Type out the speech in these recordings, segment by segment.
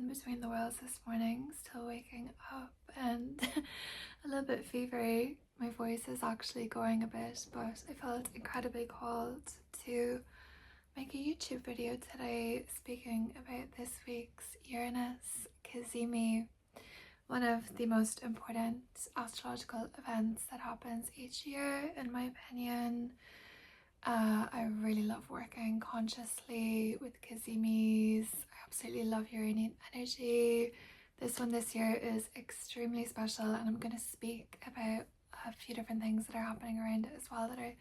between the worlds this morning, still waking up and a little bit fevery. My voice is actually going a bit, but I felt incredibly called to make a YouTube video today speaking about this week's Uranus Cazimi, one of the most important astrological events that happens each year, in my opinion. I really love working consciously with Cazimis. I absolutely love Uranian energy. This one this year is extremely special, and I'm going to speak about a few different things that are happening around it as well that are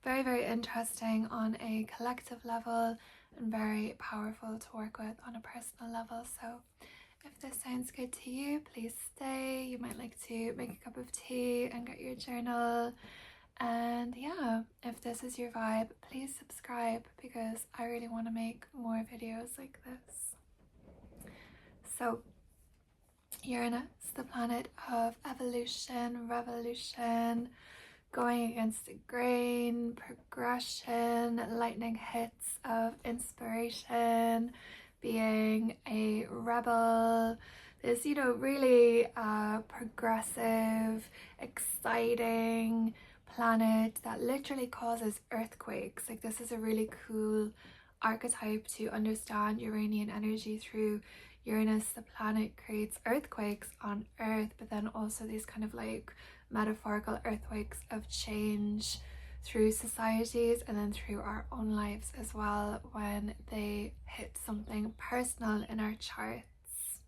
very, very interesting on a collective level and very powerful to work with on a personal level. So if this sounds good to you, please stay. You might like to make a cup of tea and get your journal. And yeah, if this is your vibe, please subscribe because I really want to make more videos like this. So Uranus, the planet of evolution, revolution, going against the grain, progression, lightning hits of inspiration, being a rebel, this, really progressive, exciting planet that literally causes earthquakes. Like, this is a really cool archetype to understand Uranian energy through. Uranus, the planet, creates earthquakes on Earth, but then also these kind of like metaphorical earthquakes of change through societies and then through our own lives as well when they hit something personal in our charts.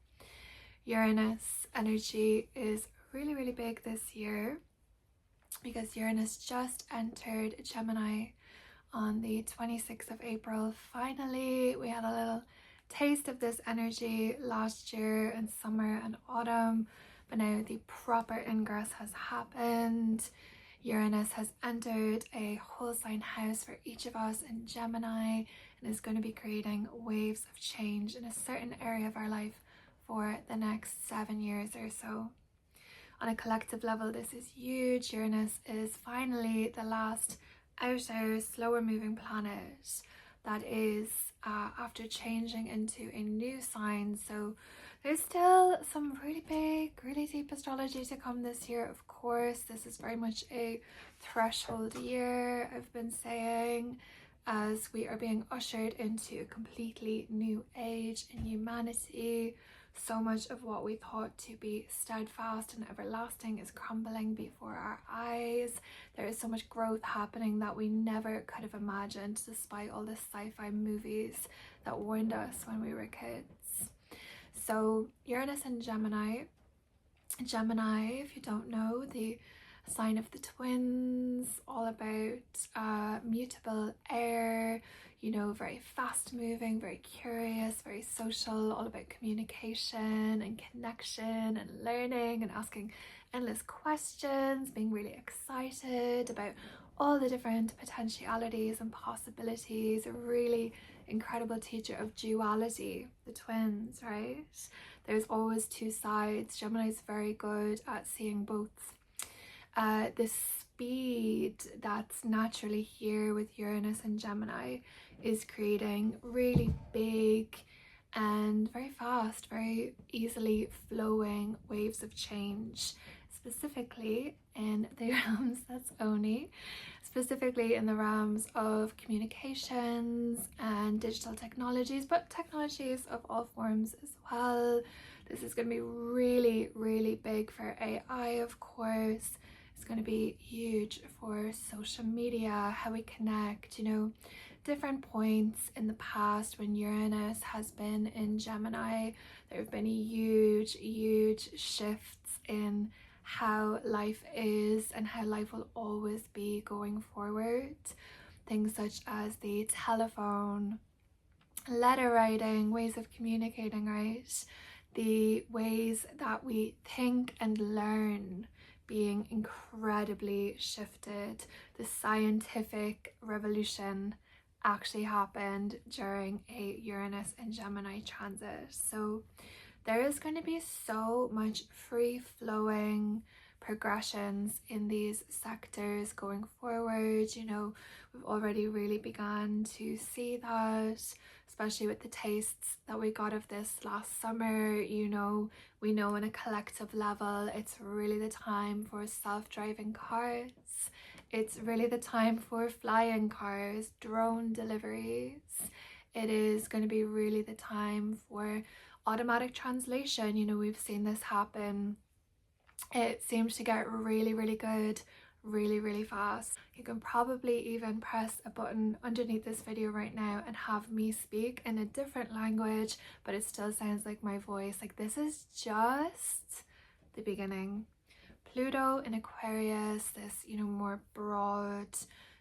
Uranus energy is really, really big this year because Uranus just entered Gemini on the 26th of April. Finally, we had a little taste of this energy last year in summer and autumn, but now the proper ingress has happened. Uranus has entered a whole sign house for each of us in Gemini and is going to be creating waves of change in a certain area of our life for the next 7 years or so. On a collective level, this is huge. Uranus is finally the last outer, slower moving planet that is after changing into a new sign. So there's still some really big, really deep astrology to come this year, of course. This is very much a threshold year, I've been saying, as we are being ushered into a completely new age in humanity. So much of what we thought to be steadfast and everlasting is crumbling before our eyes. There is so much growth happening that we never could have imagined, despite all the sci-fi movies that warned us when we were kids. So Uranus and Gemini. Gemini, if you don't know, the sign of the twins, all about mutable air, very fast moving, very curious, very social, all about communication and connection and learning and asking endless questions, being really excited about all the different potentialities and possibilities. A really incredible teacher of duality, the twins, right? There's always two sides. Gemini is very good at seeing both. The speed that's naturally here with Uranus and Gemini is creating really big and very fast, very easily flowing waves of change, specifically in the realms, specifically in the realms of communications and digital technologies, but technologies of all forms as well. This is going to be really, really big for AI, of course. It's going to be huge for social media, how we connect, different points in the past when Uranus has been in Gemini. There have been huge, huge shifts in how life is and how life will always be going forward. Things such as the telephone, letter writing, ways of communicating, right? The ways that we think and learn being incredibly shifted. The scientific revolution actually happened during a Uranus and Gemini transit. So there is going to be so much free flowing, progressions in these sectors going forward. You know, we've already really begun to see that, especially with the tastes that we got of this last summer. You know, we know on a collective level, it's really the time for self-driving cars. It's really the time for flying cars, drone deliveries. It is going to be really the time for automatic translation. You know, we've seen this happen. It seems to get really, really good, really, really fast. You can probably even press a button underneath this video right now and have me speak in a different language, but it still sounds like my voice. Like, this is just the beginning. Pluto in Aquarius, this, you know, more broad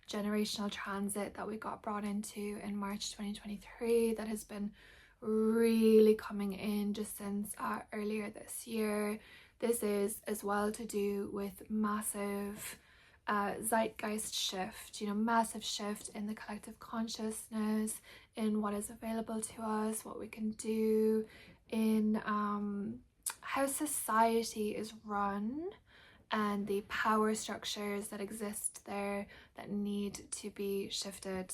generational transit that we got brought into in March 2023, that has been really coming in just since earlier this year. This is as well to do with massive zeitgeist shift, you know, massive shift in the collective consciousness, in what is available to us, what we can do, in how society is run, and the power structures that exist there that need to be shifted.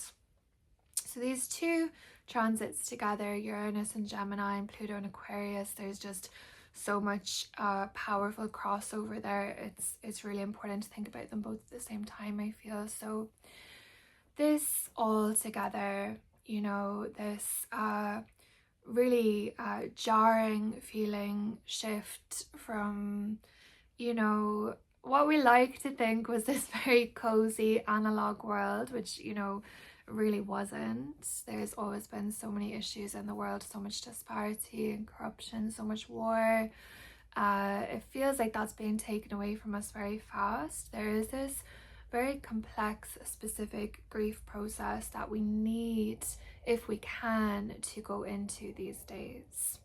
So these two transits together, Uranus and Gemini and Pluto and Aquarius, there's just so much powerful crossover there. It's really important to think about them both at the same time, I feel. So this all together, you know, this really jarring feeling shift from, you know, what we like to think was this very cozy analog world, which, you know, really wasn't. There's always been so many issues in the world, so much disparity and corruption, so much war. It feels like that's being taken away from us very fast. There is this very complex, specific grief process that we need, if we can, to go into these days.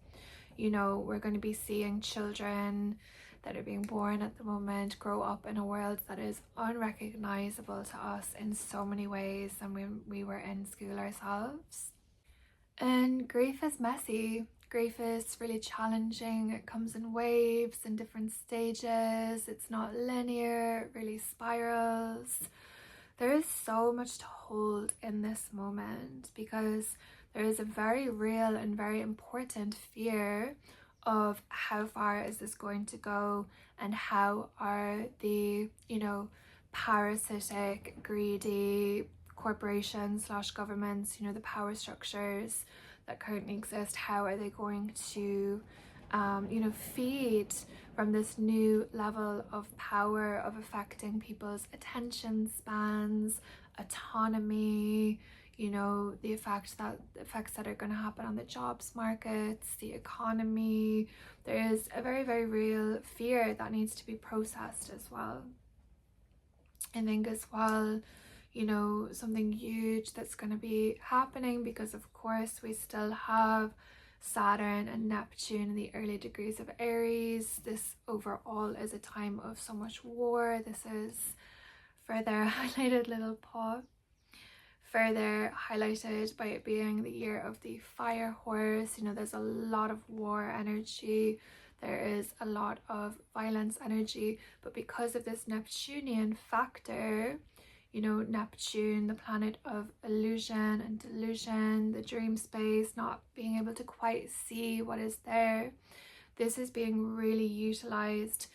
You know, we're going to be seeing children that are being born at the moment grow up in a world that is unrecognizable to us in so many ways than when we were in school ourselves. And grief is messy. Grief is really challenging. It comes in waves and different stages. It's not linear, it really spirals. There is so much to hold in this moment, because there is a very real and very important fear of how far is this going to go, and how are the, you know, parasitic, greedy corporations / governments, you know, the power structures that currently exist, how are they going to you know, feed from this new level of power, of affecting people's attention spans, autonomy, you know, the effects that are going to happen on the jobs markets, the economy. There is a very, very real fear that needs to be processed as well. I think as well, you know, something huge that's going to be happening, because of course we still have Saturn and Neptune in the early degrees of Aries. This overall is a time of so much war. This is further highlighted, little paw, further highlighted by it being the year of the fire horse. You know, there's a lot of war energy, there is a lot of violence energy, but because of this Neptunian factor, you know, Neptune, the planet of illusion and delusion, the dream space, not being able to quite see what is there, this is being really utilized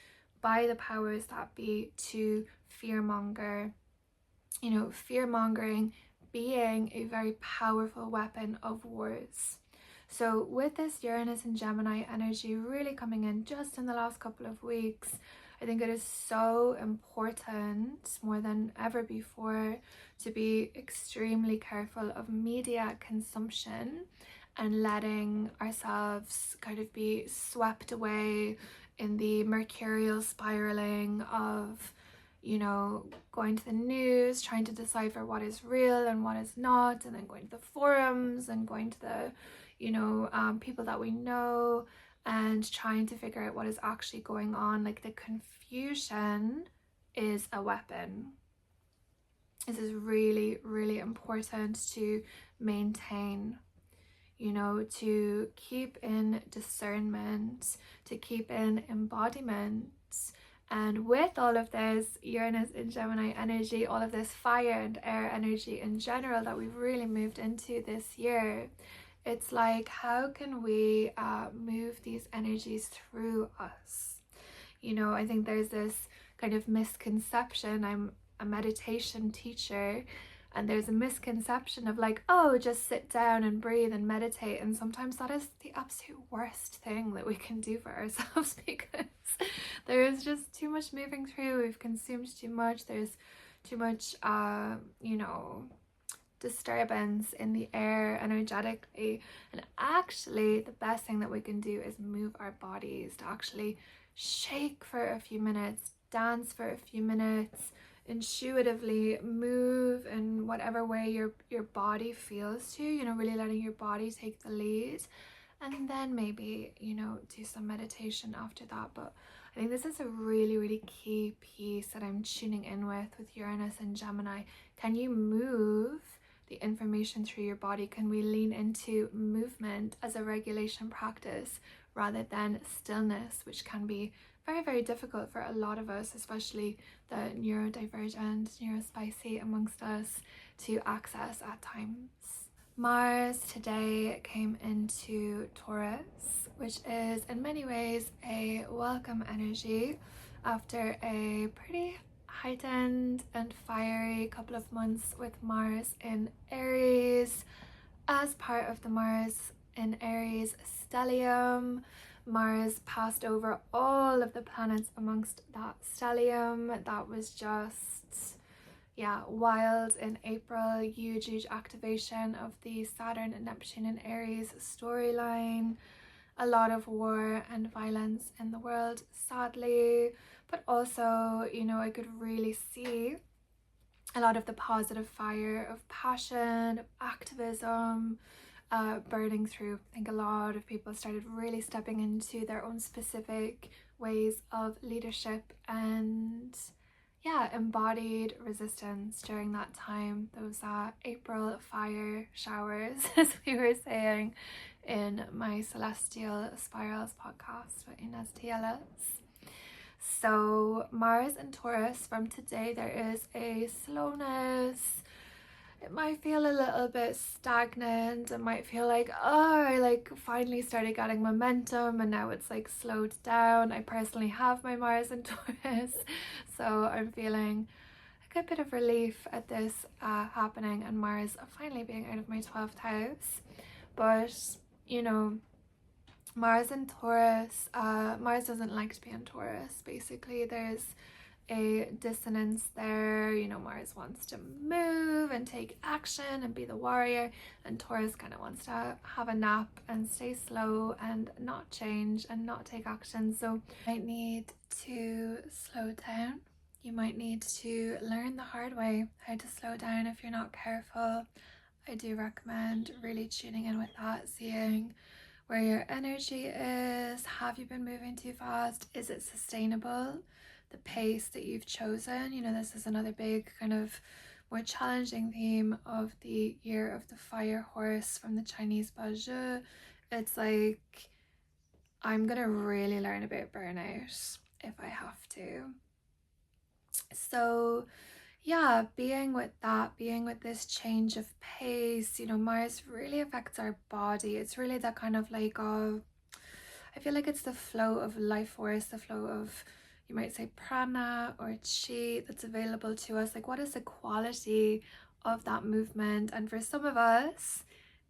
by the powers that be to fearmonger. You know, fear-mongering being a very powerful weapon of wars. So with this Uranus and Gemini energy really coming in just in the last couple of weeks, I think it is so important, more than ever before, to be extremely careful of media consumption and letting ourselves kind of be swept away in the mercurial spiraling of, you know, going to the news, trying to decipher what is real and what is not, and then going to the forums and going to the, you know, people that we know, and trying to figure out what is actually going on. Like, the confusion is a weapon. This is really, really important to maintain, you know, to keep in discernment, to keep in embodiment, And with all of this Uranus in Gemini energy, all of this fire and air energy in general that we've really moved into this year, it's like, how can we move these energies through us? You know, I think there's this kind of misconception. I'm a meditation teacher, and there's a misconception of like, oh, just sit down and breathe and meditate. And sometimes that is the absolute worst thing that we can do for ourselves because there is just too much moving through. We've consumed too much. There's too much, you know, disturbance in the air energetically. And actually, the best thing that we can do is move our bodies, to actually shake for a few minutes, dance for a few minutes, intuitively move in whatever way your body feels to, you know, really letting your body take the lead. And then maybe, you know, do some meditation after that. But I think this is a really, really key piece that I'm tuning in with Uranus and Gemini. Can you move the information through your body? Can we lean into movement as a regulation practice rather than stillness, which can be very, very difficult for a lot of us, especially the neurodivergent, neurospicy amongst us, to access at times. Mars today came into Taurus, which is in many ways a welcome energy after a pretty heightened and fiery couple of months with Mars in Aries. As part of the Mars in Aries stellium, Mars passed over all of the planets amongst that stellium. That was just, yeah, wild in April. Huge activation of the Saturn and Neptune in Aries storyline. A lot of war and violence in the world, sadly, but also, you know, I could really see a lot of the positive fire of passion, of activism, burning through. I think a lot of people started really stepping into their own specific ways of leadership and, yeah, embodied resistance during that time. Those April fire showers, as we were saying in my Celestial Spirals podcast with Inez Tielas. So Mars and Taurus, from today there is a slowness. It might feel a little bit stagnant. It might feel like, oh, I like finally started getting momentum and now it's like slowed down. I personally have my Mars and Taurus, so I'm feeling a good bit of relief at this happening and Mars finally being out of my 12th house. But, you know, Mars and Taurus, Mars doesn't like to be in Taurus. Basically, there's a dissonance there. You know, Mars wants to move and take action and be the warrior, and Taurus kind of wants to have a nap and stay slow and not change and not take action. So you might need to slow down. You might need to learn the hard way how to slow down if you're not careful. I do recommend really tuning in with that, seeing where your energy is. Have you been moving too fast? Is it sustainable? The pace that you've chosen, you know, this is another big kind of more challenging theme of the year of the fire horse from the Chinese Bajie. It's like, I'm gonna really learn about burnout if I have to. So yeah, being with that, being with this change of pace, you know, Mars really affects our body. It's really that kind of like, I feel like it's the flow of life force, the flow of, you might say, prana or chi that's available to us. Like, what is the quality of that movement? And for some of us,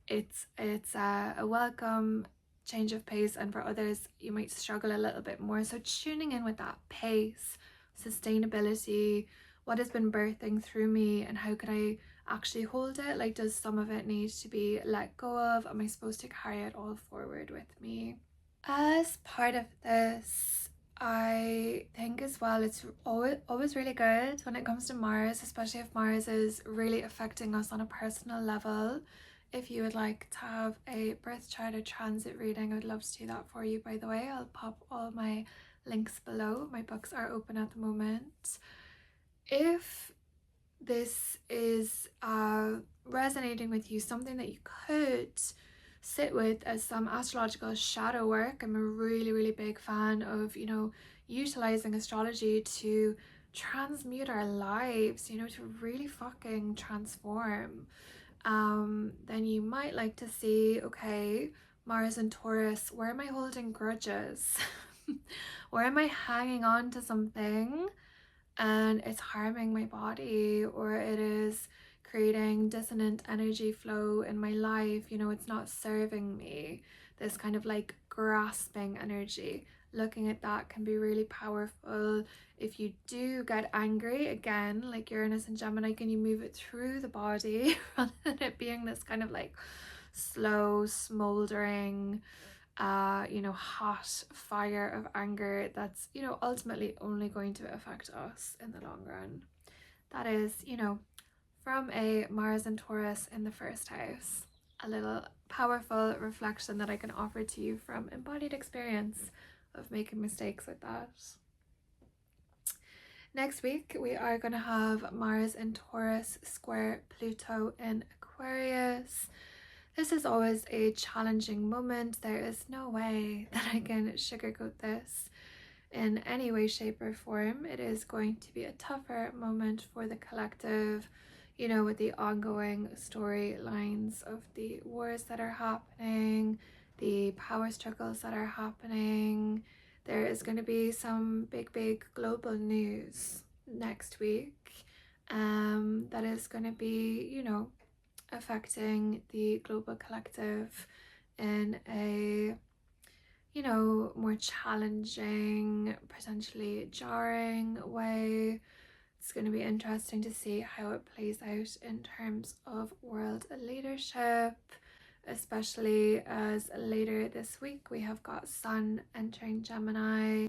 it's a welcome change of pace, and for others, you might struggle a little bit more. So tuning in with that pace, sustainability, what has been birthing through me, and how can I actually hold it? Like, does some of it need to be let go of? Am I supposed to carry it all forward with me? As part of this, I think as well, it's always really good when it comes to Mars, especially if Mars is really affecting us on a personal level. If you would like to have a birth chart or transit reading, I would love to do that for you, by the way. I'll pop all my links below. My books are open at the moment. If this is resonating with you, something that you could sit with as some astrological shadow work. I'm a really, really big fan of, you know, utilizing astrology to transmute our lives, you know, to really fucking transform. Then you might like to see, okay, Mars and Taurus, where am I holding grudges? Where am I hanging on to something and it's harming my body, or it is creating dissonant energy flow in my life? You know, it's not serving me. This kind of like grasping energy. Looking at that can be really powerful. If you do get angry, again, like Uranus and Gemini, can you move it through the body rather than it being this kind of like slow, smoldering, you know, hot fire of anger that's, you know, ultimately only going to affect us in the long run. That is, you know, from a Mars and Taurus in the first house, a little powerful reflection that I can offer to you from embodied experience of making mistakes like that. Next week, we are going to have Mars in Taurus square Pluto in Aquarius. This is always a challenging moment. There is no way that I can sugarcoat this in any way, shape, or form. It is going to be a tougher moment for the collective, you know, with the ongoing storylines of the wars that are happening, the power struggles that are happening. There is going to be some big global news next week that is going to be, you know, affecting the global collective in a, you know, more challenging, potentially jarring way. It's going to be interesting to see how it plays out in terms of world leadership, especially as later this week we have got Sun entering Gemini,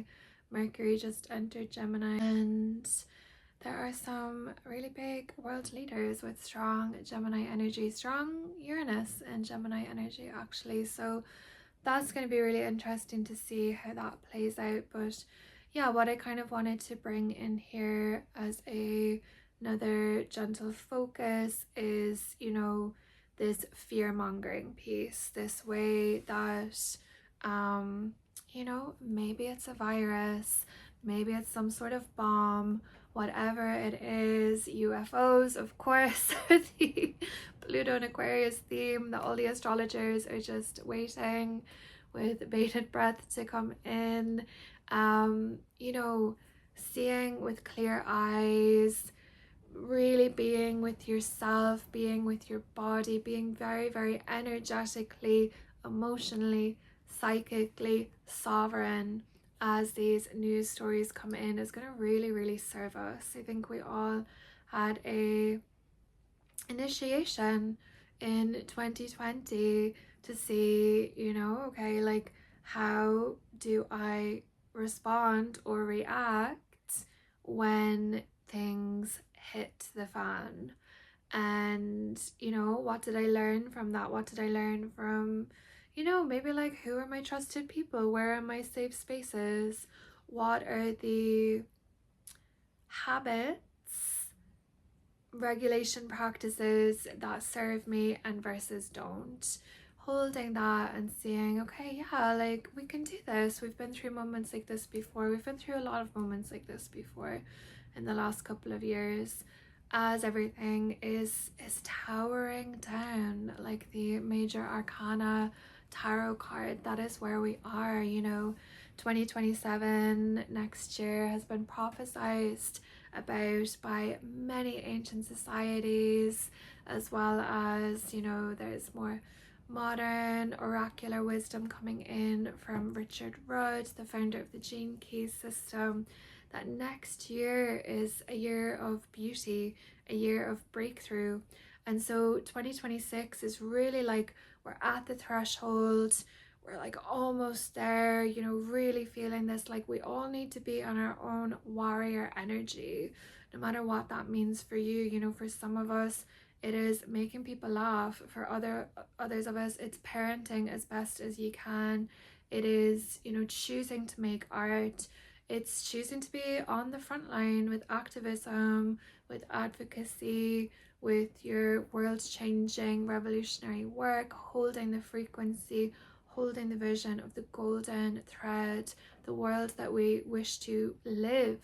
Mercury just entered Gemini, and there are some really big world leaders with strong Gemini energy, strong Uranus and Gemini energy actually. So that's going to be really interesting to see how that plays out. But yeah, what I kind of wanted to bring in here as another gentle focus is, you know, this fear-mongering piece, this way that, you know, maybe it's a virus, maybe it's some sort of bomb, whatever it is, UFOs, of course, the Pluto and Aquarius theme that all the astrologers are just waiting with bated breath to come in. You know, seeing with clear eyes, really being with yourself, being with your body, being very energetically, emotionally, psychically sovereign as these news stories come in is going to really serve us. I think we all had a initiation in 2020 to see, you know, okay, like, how do I respond or react when things hit the fan? And, you know, what did I learn from that? What did I learn from, you know, maybe like, who are my trusted people? Where are my safe spaces? What are the habits, regulation practices that serve me and versus don't? Holding that and seeing, okay, yeah, like, we can do this. We've been through moments like this before. We've been through a lot of moments like this before in the last couple of years, as everything is towering down, like the major arcana tarot card. That is where we are, you know. 2027 next year has been prophesized about by many ancient societies, as well as, you know, there's more modern oracular wisdom coming in from Richard Rudd, the founder of the Gene Keys system, that next year is a year of beauty, a year of breakthrough. And so 2026 is really like, we're at the threshold, we're like almost there, you know, really feeling this, like, we all need to be on our own warrior energy, no matter what that means for you. You know, for some of us it is making people laugh, for others of us it's parenting as best as you can, it is, you know, choosing to make art, it's choosing to be on the front line with activism, with advocacy, with your world-changing revolutionary work, holding the frequency, holding the vision of the golden thread, the world that we wish to live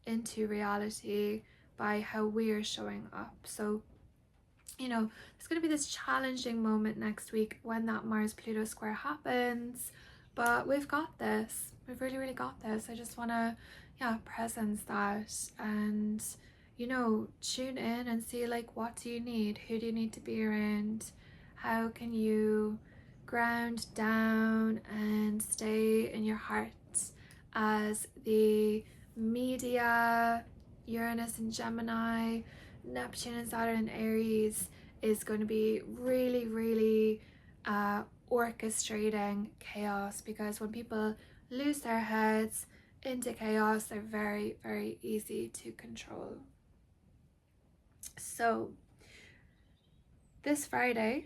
into reality by how we are showing up. So, you know, there's going to be this challenging moment next week when that Mars-Pluto square happens, but we've got this. We've really, really got this. I just want to, presence that and, you know, tune in and see, like, what do you need? Who do you need to be around? How can you ground down and stay in your heart as the media, Uranus and Gemini, Neptune and Saturn and Aries is going to be really, really orchestrating chaos, because when people lose their heads into chaos, they're very, very easy to control. So this Friday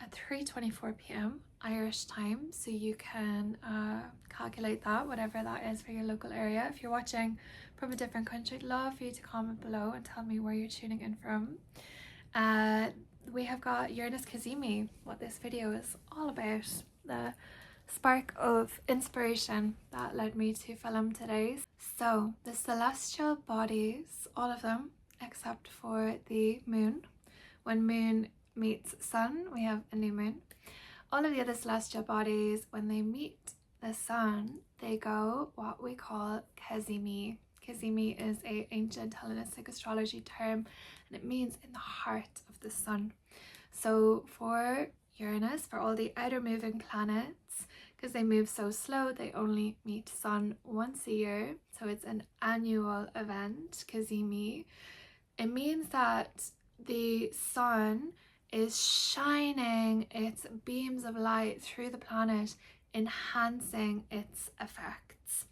at 3:24 p.m. Irish time, so you can calculate that, whatever that is for your local area. If you're watching from a different country, I'd love for you to comment below and tell me where you're tuning in from. We have got Uranus Cazimi, what this video is all about, the spark of inspiration that led me to film today. So the celestial bodies, all of them except for the moon, when moon meets sun, we have a new moon. All of the other celestial bodies, when they meet the sun, they go what we call Cazimi. Cazimi is an ancient Hellenistic astrology term, and it means in the heart of the sun. So for Uranus, for all the outer moving planets, because they move so slow, they only meet sun once a year. So it's an annual event, Cazimi. It means that the sun is shining its beams of light through the planet, enhancing its effects.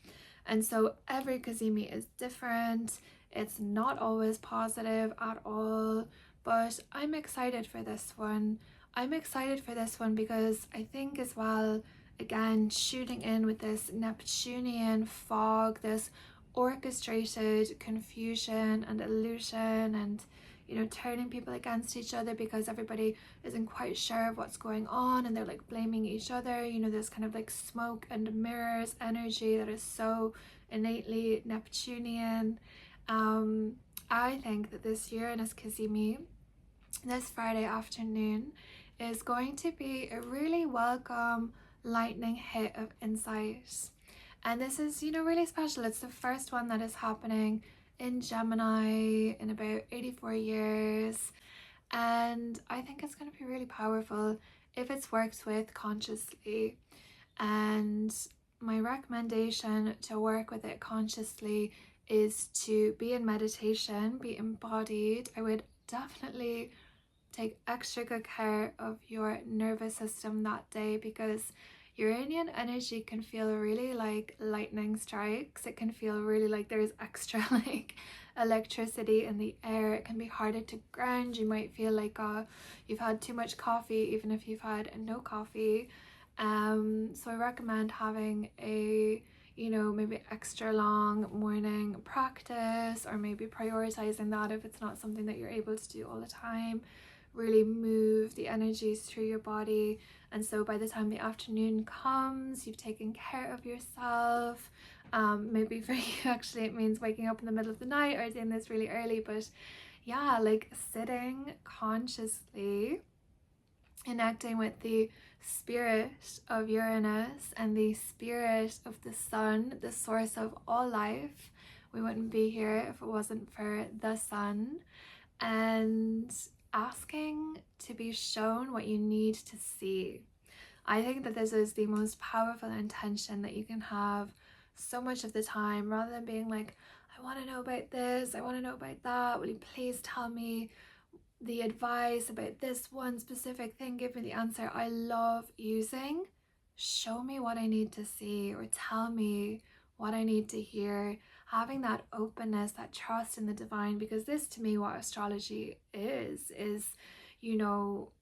And so every Cazimi is different. It's not always positive at all, but I'm excited for this one. I'm excited for this one because I think as well, again, shooting in with this Neptunian fog, this orchestrated confusion and illusion, and you know, turning people against each other because everybody isn't quite sure of what's going on and they're like blaming each other. You know, this kind of like smoke and mirrors energy that is so innately Neptunian. I think that this Uranus Cazimi, this Friday afternoon, is going to be a really welcome lightning hit of insight. And this is, you know, really special. It's the first one that is happening in Gemini in about 84 years, and I think it's going to be really powerful if it's worked with consciously. And my recommendation to work with it consciously is to be in meditation, be embodied. I would definitely take extra good care of your nervous system that day, because Uranian energy can feel really like lightning strikes. It can feel really like there's extra like electricity in the air. It can be harder to ground. You might feel like you've had too much coffee even if you've had no coffee. So I recommend having a, you know, maybe extra long morning practice, or maybe prioritizing that if it's not something that you're able to do all the time. Really move the energies through your body, and so by the time the afternoon comes, you've taken care of yourself. Maybe for you actually it means waking up in the middle of the night or doing this really early, but yeah, like sitting consciously, connecting with the spirit of Uranus and the spirit of the sun, the source of all life. We wouldn't be here if it wasn't for the sun. And asking to be shown what you need to see. I think that this is the most powerful intention that you can have so much of the time, rather than being like, I want to know about this, I want to know about that, will you please tell me the advice about this one specific thing, give me the answer. I love using show me what I need to see, or tell me what I need to hear. Having that openness, that trust in the divine, because this to me, what astrology is, you know,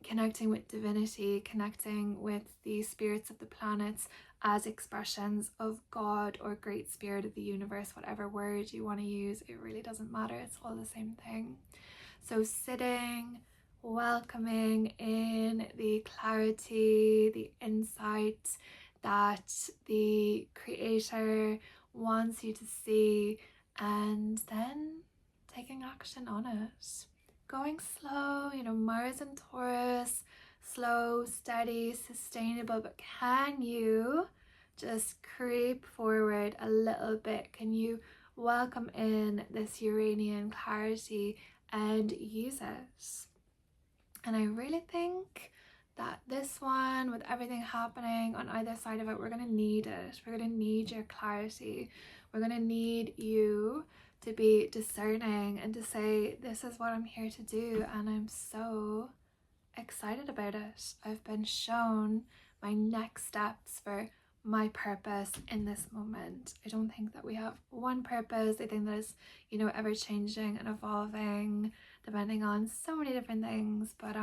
connecting with divinity, connecting with the spirits of the planets, as expressions of God or Great Spirit of the universe, whatever word you want to use. It really doesn't matter. It's all the same thing. So sitting, welcoming in the clarity, the insight that the Creator wants you to see, and then taking action on it. Going slow, Mars and Taurus, slow, steady, sustainable, but can you just creep forward a little bit? Can you welcome in this Uranian clarity and use it? And I really think that this one, with everything happening on either side of it, we're going to need it. We're going to need your clarity. We're going to need you to be discerning and to say, this is what I'm here to do, and I'm so excited about it. I've been shown my next steps for my purpose in this moment. I don't think that we have one purpose. I think that is, ever changing and evolving depending on so many different things. But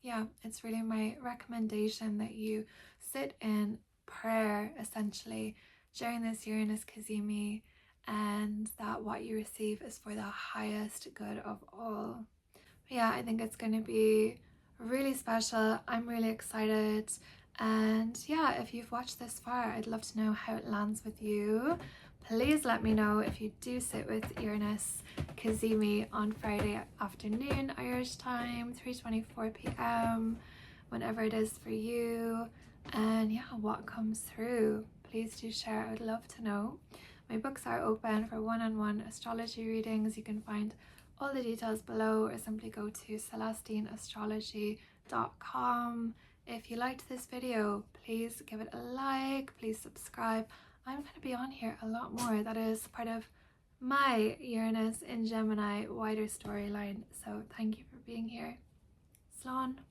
yeah, it's really my recommendation that you sit in prayer essentially during this Uranus Cazimi, and that what you receive is for the highest good of all. But yeah, I think it's going to be really special. I'm really excited. And yeah, if you've watched this far, I'd love to know how it lands with you. Please let me know if you do sit with Uranus Cazimi on Friday afternoon Irish time, 3:24 p.m, whenever it is for you. And yeah, what comes through. Please do share. I would love to know. My books are open for one-on-one astrology readings. You can find all the details below, or simply go to celestineastrology.com. If you liked this video, please give it a like, please subscribe. I'm going to be on here a lot more. That is part of my Uranus in Gemini wider storyline. So thank you for being here. Slán.